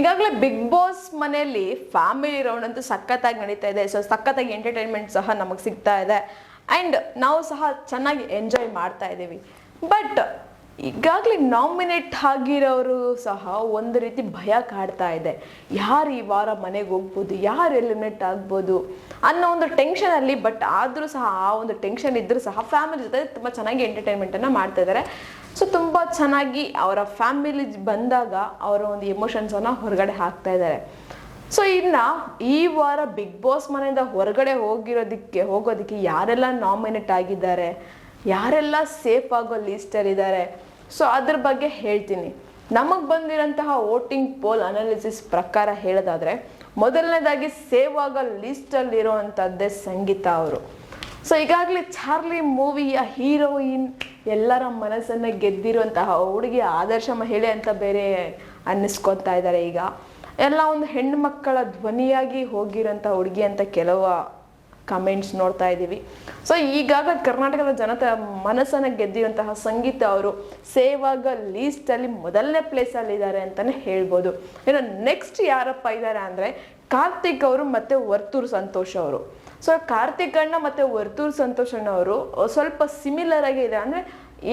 ಈಗಾಗಲೇ big boss ಮನೆಯಲ್ಲಿ family round ಅಂತೂ ಸಖತ್ತಾಗಿ ನಡೀತಾ ಇದೆ. ಸೊ ಸಖತ್ತಾಗಿ ಎಂಟರ್ಟೈನ್ಮೆಂಟ್ ಸಹ ನಮಗೆ ಸಿಗ್ತಾ ಇದೆ ಆ್ಯಂಡ್ ನಾವು ಸಹ ಚೆನ್ನಾಗಿ ಎಂಜಾಯ್ ಮಾಡ್ತಾ ಇದ್ದೀವಿ. ಬಟ್ ಈಗಾಗಲೇ ನಾಮಿನೇಟ್ ಆಗಿರೋರು ಸಹ ಒಂದು ರೀತಿ ಭಯ ಕಾಡ್ತಾ ಇದೆ. ಯಾರು ಈ ವಾರ ಮನೆಗೆ ಹೋಗ್ಬೋದು, ಯಾರು ಎಲಿಮಿನೇಟ್ ಆಗ್ಬೋದು ಅನ್ನೋ ಒಂದು ಟೆನ್ಷನಲ್ಲಿ. ಬಟ್ ಆದರೂ ಸಹ ಆ ಒಂದು ಟೆನ್ಷನ್ ಇದ್ದರೂ ಸಹ ಫ್ಯಾಮಿಲಿ ಜೊತೆ ತುಂಬ ಚೆನ್ನಾಗಿ ಎಂಟರ್ಟೈನ್ಮೆಂಟನ್ನು ಮಾಡ್ತಾ ಇದ್ದಾರೆ. ಸೊ ತುಂಬ ಚೆನ್ನಾಗಿ ಅವರ ಫ್ಯಾಮಿಲಿ ಬಂದಾಗ ಅವರ ಒಂದು ಎಮೋಷನ್ಸನ್ನು ಹೊರಗಡೆ ಹಾಕ್ತಾ ಇದ್ದಾರೆ. ಸೊ ಇನ್ನು ಈ ವಾರ ಬಿಗ್ ಬಾಸ್ ಮನೆಯಿಂದ ಹೊರಗಡೆ ಹೋಗೋದಕ್ಕೆ ಯಾರೆಲ್ಲ ನಾಮಿನೇಟ್ ಆಗಿದ್ದಾರೆ, ಯಾರೆಲ್ಲ ಸೇಫ್ ಆಗೋ ಲೀಸ್ಟಲ್ಲಿದ್ದಾರೆ, ಸೊ ಅದ್ರ ಬಗ್ಗೆ ಹೇಳ್ತೀನಿ. ನಮಗೆ ಬಂದಿರೋಂತಹ ವೋಟಿಂಗ್ ಪೋಲ್ ಅನಾಲಿಸಿಸ್ ಪ್ರಕಾರ ಹೇಳೋದಾದರೆ ಮೊದಲನೇದಾಗಿ ಸೇವ್ ಆಗೋ ಲೀಸ್ಟಲ್ಲಿರುವಂಥದ್ದೇ ಸಂಗೀತ ಅವರು. ಸೊ ಈಗಾಗಲೇ ಚಾರ್ಲಿ ಮೂವಿಯ ಹೀರೋಯಿನ್, ಎಲ್ಲರ ಮನಸ್ಸನ್ನು ಗೆದ್ದಿರುವಂತಹ ಹುಡುಗಿ, ಆದರ್ಶ ಮಹಿಳೆ ಅಂತ ಬೇರೆ ಅನ್ನಿಸ್ಕೊತಾ ಇದ್ದಾರೆ. ಈಗ ಎಲ್ಲ ಒಂದು ಹೆಣ್ಣು ಮಕ್ಕಳ ಧ್ವನಿಯಾಗಿ ಹೋಗಿರೋಂಥ ಹುಡುಗಿ ಅಂತ ಕೆಲವು ಕಮೆಂಟ್ಸ್ ನೋಡ್ತಾ ಇದ್ದೀವಿ. ಸೊ ಈಗಾಗ ಕರ್ನಾಟಕದ ಜನತೆ ಮನಸ್ಸನ್ನು ಗೆದ್ದಿರುವಂತಹ ಸಂಗೀತ ಅವರು ಸೇವ್ ಆಗೋ ಲೀಸ್ಟಲ್ಲಿ ಮೊದಲನೇ ಪ್ಲೇಸಲ್ಲಿದ್ದಾರೆ ಅಂತಲೇ ಹೇಳ್ಬೋದು. ಇನ್ನು ನೆಕ್ಸ್ಟ್ ಯಾರಪ್ಪ ಇದ್ದಾರೆ ಅಂದರೆ ಕಾರ್ತಿಕ್ ಅವರು ಮತ್ತು ವರ್ತೂರ್ ಸಂತೋಷ್ ಅವರು. ಸೊ ಕಾರ್ತಿಕ್ ಅಣ್ಣ ಮತ್ತು ವರ್ತೂರ್ ಸಂತೋಷ್ ಅಣ್ಣ ಅವರು ಸ್ವಲ್ಪ ಸಿಮಿಲರ್ ಆಗಿ ಇದೆ. ಅಂದರೆ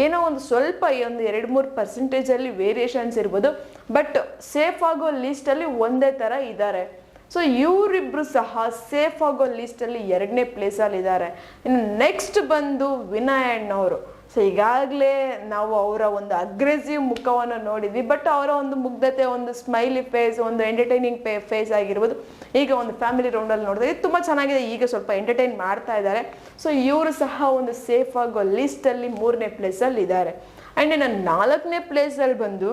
ಏನೋ ಒಂದು ಸ್ವಲ್ಪ ಒಂದು 2-3% ವೇರಿಯೇಷನ್ಸ್ ಇರ್ಬೋದು, ಬಟ್ ಸೇಫ್ ಆಗೋ ಲೀಸ್ಟಲ್ಲಿ ಒಂದೇ ಥರ ಇದ್ದಾರೆ. ಸೊ ಇವರಿಬ್ಬರು ಸಹ ಸೇಫ್ ಆಗೋ ಲೀಸ್ಟಲ್ಲಿ 2ನೇ ಪ್ಲೇಸಲ್ಲಿದ್ದಾರೆ. ಇನ್ನು ನೆಕ್ಸ್ಟ್ ಬಂದು ವಿನಯ್ ಅಣ್ಣವರು. ಸೊ ಈಗಾಗಲೇ ನಾವು ಅವರ ಒಂದು ಅಗ್ರೆಸಿವ್ ಮುಖವನ್ನು ನೋಡಿದ್ವಿ, ಬಟ್ ಅವರ ಒಂದು ಮುಗ್ಧತೆ, ಒಂದು ಸ್ಮೈಲಿ ಫೇಸ್, ಒಂದು ಎಂಟರ್ಟೈನಿಂಗ್ ಫೇಸ್ ಆಗಿರ್ಬೋದು, ಈಗ ಒಂದು ಫ್ಯಾಮಿಲಿ ರೌಂಡಲ್ಲಿ ನೋಡಿದ್ರೆ ಇದು ತುಂಬ ಚೆನ್ನಾಗಿದೆ. ಈಗ ಸ್ವಲ್ಪ ಎಂಟರ್ಟೈನ್ ಮಾಡ್ತಾ ಇದ್ದಾರೆ. ಸೊ ಇವರು ಸಹ ಒಂದು ಸೇಫ್ ಆಗೋ ಲೀಸ್ಟಲ್ಲಿ 3ನೇ ಪ್ಲೇಸಲ್ಲಿ ಇದ್ದಾರೆ. ಆ್ಯಂಡ್ ಇನ್ನು 4ನೇ ಪ್ಲೇಸಲ್ಲಿ ಬಂದು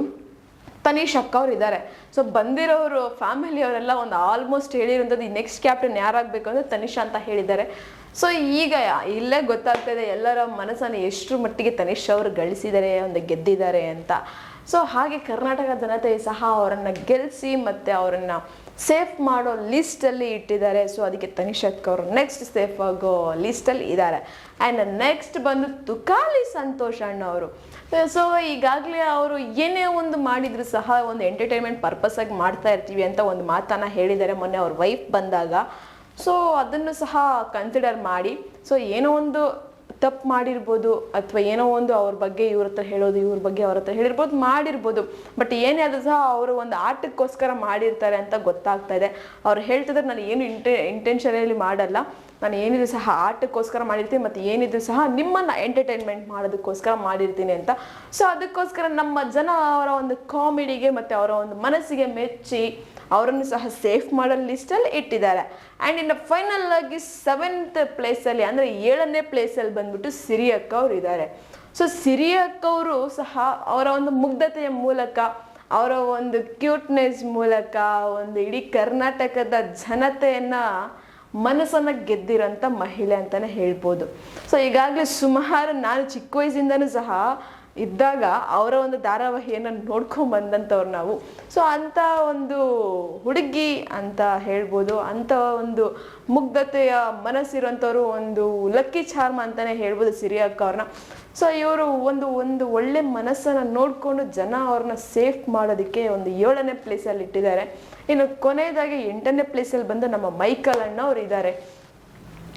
ತನೀಶ್ ಅಕ್ಕ ಅವ್ರು ಇದ್ದಾರೆ. ಸೊ ಬಂದಿರೋರು ಫ್ಯಾಮಿಲಿಯವರೆಲ್ಲ ಒಂದು ಆಲ್ಮೋಸ್ಟ್ ಹೇಳಿರೋಂಥದ್ದು ಈ ನೆಕ್ಸ್ಟ್ ಕ್ಯಾಪ್ಟನ್ ಯಾರಾಗಬೇಕು ಅಂದರೆ ತನಿಷಾ ಅಂತ ಹೇಳಿದ್ದಾರೆ. ಸೊ ಈಗ ಇಲ್ಲೇ ಗೊತ್ತಾಗ್ತಾ ಇದೆ ಎಲ್ಲರ ಮನಸ್ಸನ್ನು ಎಷ್ಟು ಮಟ್ಟಿಗೆ ತನಿಷ್ ಅವರು ಗಳಿಸಿದ್ದಾರೆ, ಒಂದು ಗೆದ್ದಿದ್ದಾರೆ ಅಂತ. ಸೊ ಹಾಗೆ ಕರ್ನಾಟಕ ಜನತೆ ಸಹ ಅವರನ್ನು ಗೆಲ್ಲಿಸಿ ಮತ್ತು ಅವರನ್ನು ಸೇಫ್ ಮಾಡೋ ಲೀಸ್ಟಲ್ಲಿ ಇಟ್ಟಿದ್ದಾರೆ. ಸೊ ಅದಕ್ಕೆ ತನಿಷ್ ಅಕ್ಕ ಅವರು ನೆಕ್ಸ್ಟ್ ಸೇಫ್ ಆಗೋ ಲೀಸ್ಟಲ್ಲಿ ಇದ್ದಾರೆ. ಆ್ಯಂಡ್ ನೆಕ್ಸ್ಟ್ ಬಂದು ತುಕಾಲಿ ಸಂತೋಷ್ ಅಣ್ಣ ಅವರು. ಸೊ ಈಗಾಗಲೇ ಅವರು ಏನೇ ಒಂದು ಮಾಡಿದರೂ ಸಹ ಒಂದು ಎಂಟರ್ಟೈನ್ಮೆಂಟ್ ಪರ್ಪಸ್ಸಾಗಿ ಮಾಡ್ತಾ ಇರ್ತೀವಿ ಅಂತ ಒಂದು ಮಾತನ್ನು ಹೇಳಿದ್ದಾರೆ ಮೊನ್ನೆ ಅವ್ರ ವೈಫ್ ಬಂದಾಗ. ಸೊ ಅದನ್ನು ಸಹ ಕನ್ಸಿಡರ್ ಮಾಡಿ, ಸೊ ಏನೋ ಒಂದು ತಪ್ಪು ಮಾಡಿರ್ಬೋದು ಅಥವಾ ಏನೋ ಒಂದು ಅವ್ರ ಬಗ್ಗೆ ಇವ್ರ ಹತ್ರ ಹೇಳೋದು, ಇವ್ರ ಬಗ್ಗೆ ಅವ್ರ ಹತ್ರ ಹೇಳಿರ್ಬೋದು, ಮಾಡಿರ್ಬೋದು. ಬಟ್ ಏನೇ ಆದರೂ ಸಹ ಅವರು ಒಂದು ಆಟಕ್ಕೋಸ್ಕರ ಮಾಡಿರ್ತಾರೆ ಅಂತ ಗೊತ್ತಾಗ್ತಾ ಇದೆ. ಅವ್ರು ಹೇಳ್ತಿದ್ರೆ ನಾನು ಏನು ಇಂಟೆನ್ಷನಲ್ಲಿ ಮಾಡಲ್ಲ, ನಾನು ಏನಿದ್ರು ಸಹ ಆಟಕ್ಕೋಸ್ಕರ ಮಾಡಿರ್ತೀನಿ ಮತ್ತು ಏನಿದ್ರು ಸಹ ನಿಮ್ಮನ್ನು ಎಂಟರ್ಟೈನ್ಮೆಂಟ್ ಮಾಡೋದಕ್ಕೋಸ್ಕರ ಮಾಡಿರ್ತೀನಿ ಅಂತ. ಸೊ ಅದಕ್ಕೋಸ್ಕರ ನಮ್ಮ ಜನ ಅವರ ಒಂದು ಕಾಮಿಡಿಗೆ ಮತ್ತು ಅವರ ಒಂದು ಮನಸ್ಸಿಗೆ ಮೆಚ್ಚಿ ಅವರನ್ನು ಸಹ ಸೇಫ್ ಮಾಡೋ ಲಿಸ್ಟಲ್ಲಿ ಇಟ್ಟಿದ್ದಾರೆ. ಆ್ಯಂಡ್ ಇನ್ನು ಫೈನಲ್ ಆಗಿ 7th ಪ್ಲೇಸಲ್ಲಿ ಅಂದರೆ 7ನೇ ಪ್ಲೇಸಲ್ಲಿ ಬಂದ್ಬಿಟ್ಟು ಸಿರಿ ಅಕ್ಕ ಅವರು ಇದ್ದಾರೆ. ಸೊ ಸಿರಿ ಅಕ್ಕ ಅವರು ಸಹ ಅವರ ಒಂದು ಮುಗ್ಧತೆಯ ಮೂಲಕ, ಅವರ ಒಂದು ಕ್ಯೂಟ್ನೆಸ್ ಮೂಲಕ ಒಂದು ಇಡೀ ಕರ್ನಾಟಕದ ಜನತೆಯನ್ನು ಮನಸ್ಸನ್ನು ಗೆದ್ದಿರೋಂಥ ಮಹಿಳೆ ಅಂತಲೇ ಹೇಳ್ಬೋದು. ಸೊ ಈಗಾಗಲೇ ಸುಮಾರು ನಾನು ಚಿಕ್ಕ ವಯಸ್ಸಿಂದನೂ ಸಹ ಇದ್ದಾಗ ಅವರ ಒಂದು ಧಾರಾವಾಹಿಯನ್ನು ನೋಡ್ಕೊಂಬಂದಂಥವ್ರು ನಾವು. ಸೊ ಅಂಥ ಒಂದು ಹುಡುಗಿ ಅಂತ ಹೇಳ್ಬೋದು, ಅಂಥ ಒಂದು ಮುಗ್ಧತೆಯ ಮನಸ್ಸಿರೋಂಥವ್ರು, ಒಂದು ಲಕ್ಕಿ ಚಾರ್ಮ್ ಅಂತಲೇ ಹೇಳ್ಬೋದು ಸಿರಿ ಅಕ್ಕ ಅವ್ರನ್ನ. ಸೊ ಇವರು ಒಂದು ಒಳ್ಳೆ ಮನಸ್ಸನ್ನು ನೋಡಿಕೊಂಡು ಜನ ಅವ್ರನ್ನ ಸೇಫ್ ಮಾಡೋದಕ್ಕೆ ಒಂದು 7ನೇ ಪ್ಲೇಸಲ್ಲಿ ಇಟ್ಟಿದ್ದಾರೆ. ಇನ್ನು ಕೊನೆಯದಾಗಿ 8ನೇ ಪ್ಲೇಸಲ್ಲಿ ಬಂದು ನಮ್ಮ ಮೈಕಲ್ ಅಣ್ಣ ಅವರು ಇದ್ದಾರೆ.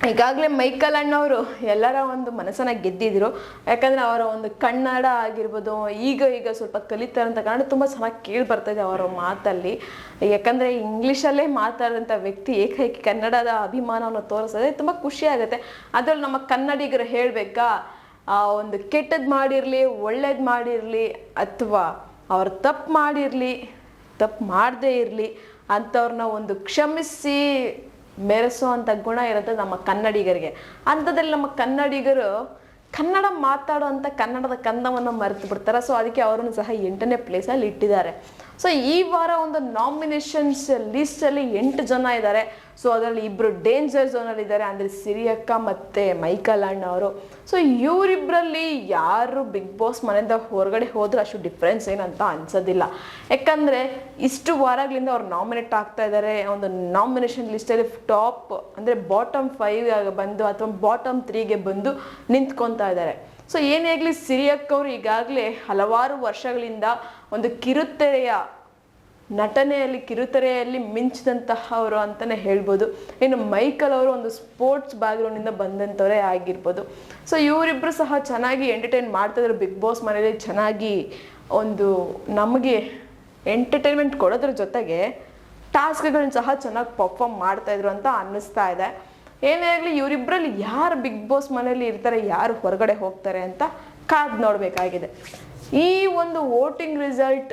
ಈಗಾಗಲೇ ಮೈಕಲ್ ಅಣ್ಣವರು ಎಲ್ಲರ ಒಂದು ಮನಸ್ಸನ್ನು ಗೆದ್ದಿದ್ರು. ಯಾಕಂದರೆ ಅವರ ಒಂದು ಕನ್ನಡ ಆಗಿರ್ಬೋದು, ಈಗ ಸ್ವಲ್ಪ ಕಲಿತಾರಂಥ ಕನ್ನಡ ತುಂಬ ಚೆನ್ನಾಗಿ ಕೇಳಿ ಬರ್ತಾಯಿದೆ ಅವರ ಮಾತಲ್ಲಿ. ಯಾಕಂದರೆ ಇಂಗ್ಲೀಷಲ್ಲೇ ಮಾತಾಡಿದಂಥ ವ್ಯಕ್ತಿ ಏಕೈಕ ಕನ್ನಡದ ಅಭಿಮಾನವನ್ನು ತೋರಿಸೋದೇ ತುಂಬ ಖುಷಿ ಆಗುತ್ತೆ. ಅದರಲ್ಲಿ ನಮ್ಮ ಕನ್ನಡಿಗರು ಹೇಳಬೇಕಾ, ಒಂದು ಕೆಟ್ಟದ್ದು ಮಾಡಿರಲಿ, ಒಳ್ಳೇದು ಮಾಡಿರಲಿ, ಅಥವಾ ಅವ್ರು ತಪ್ಪು ಮಾಡಿರಲಿ, ತಪ್ಪು ಮಾಡದೇ ಇರಲಿ ಅಂಥವ್ರನ್ನ ಒಂದು ಕ್ಷಮಿಸಿ ಮೆರೆಸೋ ಅಂಥ ಗುಣ ಇರುತ್ತೆ ನಮ್ಮ ಕನ್ನಡಿಗರಿಗೆ. ಅಂಥದ್ರಲ್ಲಿ ನಮ್ಮ ಕನ್ನಡಿಗರು ಕನ್ನಡ ಮಾತಾಡೋ ಅಂಥ ಕನ್ನಡದ ಕಂದವನ್ನು ಮರೆತು ಬಿಡ್ತಾರೆ. ಸೊ ಅದಕ್ಕೆ ಅವರನ್ನು ಸಹ 8ನೇ ಪ್ಲೇಸಲ್ಲಿ ಇಟ್ಟಿದ್ದಾರೆ. ಸೊ ಈ ವಾರ ಒಂದು ನಾಮಿನೇಷನ್ಸ್ ಲೀಸ್ಟಲ್ಲಿ 8 ಜನ ಇದ್ದಾರೆ. ಸೊ ಅದರಲ್ಲಿ 2 ಡೇಂಜರ್ ಝೋನಲ್ಲಿ ಇದ್ದಾರೆ, ಅಂದರೆ ಸಿರಿ ಅಕ್ಕ ಮತ್ತು ಮೈಕಲ್ ಅಣ್ಣ ಅವರು. ಸೊ ಇವರಿಬ್ಬರಲ್ಲಿ ಯಾರು ಬಿಗ್ ಬಾಸ್ ಮನೆಯಿಂದ ಹೊರಗಡೆ ಹೋದ್ರೆ ಅಷ್ಟು ಡಿಫ್ರೆನ್ಸ್ ಏನಂತ ಅನ್ಸೋದಿಲ್ಲ. ಯಾಕಂದರೆ ಇಷ್ಟು ವಾರಗಳಿಂದ ಅವ್ರು ನಾಮಿನೇಟ್ ಆಗ್ತಾ ಇದ್ದಾರೆ. ಒಂದು ನಾಮಿನೇಷನ್ ಲಿಸ್ಟಲ್ಲಿ ಟಾಪ್ ಅಂದರೆ ಬಾಟಮ್ 5 ಬಂದು ಅಥವಾ ಬಾಟಮ್ 3ಗೆ ಬಂದು ನಿಂತ್ಕೊತಾ ಇದ್ದಾರೆ. ಸೊ ಏನೇ ಆಗಲಿ ಸಿರಿ ಅಕ್ಕ ಅವರು ಈಗಾಗಲೇ ಹಲವಾರು ವರ್ಷಗಳಿಂದ ಒಂದು ಕಿರುತೆರೆಯ ನಟನೆಯಲ್ಲಿ ಕಿರುತೆರೆಯಲ್ಲಿ ಮಿಂಚಿದಂತಹವರು ಅಂತಲೇ ಹೇಳ್ಬೋದು. ಇನ್ನು ಮೈಕಲ್ ಅವರು ಒಂದು ಸ್ಪೋರ್ಟ್ಸ್ ಬ್ಯಾಕ್ಗ್ರೌಂಡಿಂದ ಬಂದಂಥವರೇ ಆಗಿರ್ಬೋದು. ಸೊ ಇವರಿಬ್ಬರು ಸಹ ಚೆನ್ನಾಗಿ ಎಂಟರ್ಟೈನ್ ಮಾಡ್ತಾಯಿದ್ರು ಬಿಗ್ ಬಾಸ್ ಮನೇಲಿ. ಚೆನ್ನಾಗಿ ಒಂದು ನಮಗೆ ಎಂಟರ್ಟೈನ್ಮೆಂಟ್ ಕೊಡೋದ್ರ ಜೊತೆಗೆ ಟಾಸ್ಕ್ಗಳನ್ನ ಸಹ ಚೆನ್ನಾಗಿ ಪರ್ಫಾರ್ಮ್ ಮಾಡ್ತಾಯಿದ್ರು ಅಂತ ಅನ್ನಿಸ್ತಾ ಇದೆ. ಏನೇ ಆಗಲಿ ಇವರಿಬ್ಬರಲ್ಲಿ ಯಾರು ಬಿಗ್ ಬಾಸ್ ಮನೇಲಿ ಇರ್ತಾರೆ, ಯಾರು ಹೊರಗಡೆ ಹೋಗ್ತಾರೆ ಅಂತ ಕಾದು ನೋಡಬೇಕಾಗಿದೆ. ಈ ಒಂದು ವೋಟಿಂಗ್ ರಿಸಲ್ಟ್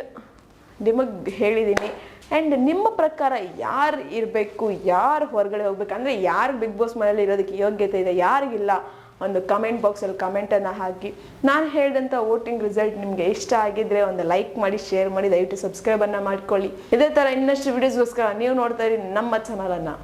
ನಿಮಗೆ ಹೇಳಿದ್ದೀನಿ. ಆ್ಯಂಡ್ ನಿಮ್ಮ ಪ್ರಕಾರ ಯಾರು ಇರಬೇಕು, ಯಾರು ಹೊರಗಡೆ ಹೋಗ್ಬೇಕು, ಅಂದರೆ ಯಾರು ಬಿಗ್ ಬಾಸ್ ಮನೇಲಿ ಇರೋದಕ್ಕೆ ಯೋಗ್ಯತೆ ಇದೆ, ಯಾರಿಗಿಲ್ಲ, ಒಂದು ಕಮೆಂಟ್ ಬಾಕ್ಸಲ್ಲಿ ಕಮೆಂಟನ್ನು ಹಾಕಿ. ನಾನು ಹೇಳಿದಂಥ ವೋಟಿಂಗ್ ರಿಸಲ್ಟ್ ನಿಮಗೆ ಇಷ್ಟ ಆಗಿದ್ದರೆ ಒಂದು ಲೈಕ್ ಮಾಡಿ, ಶೇರ್ ಮಾಡಿ, ದಯವಿಟ್ಟು ಸಬ್ಸ್ಕ್ರೈಬನ್ನು ಮಾಡ್ಕೊಳ್ಳಿ. ಇದೇ ಥರ ಇನ್ನಷ್ಟು ವಿಡಿಯೋಸ್ಗೋಸ್ಕರ ನೀವು ನೋಡ್ತಾ ಇರಿ ನಮ್ಮ ಚಾನಲನ್ನು.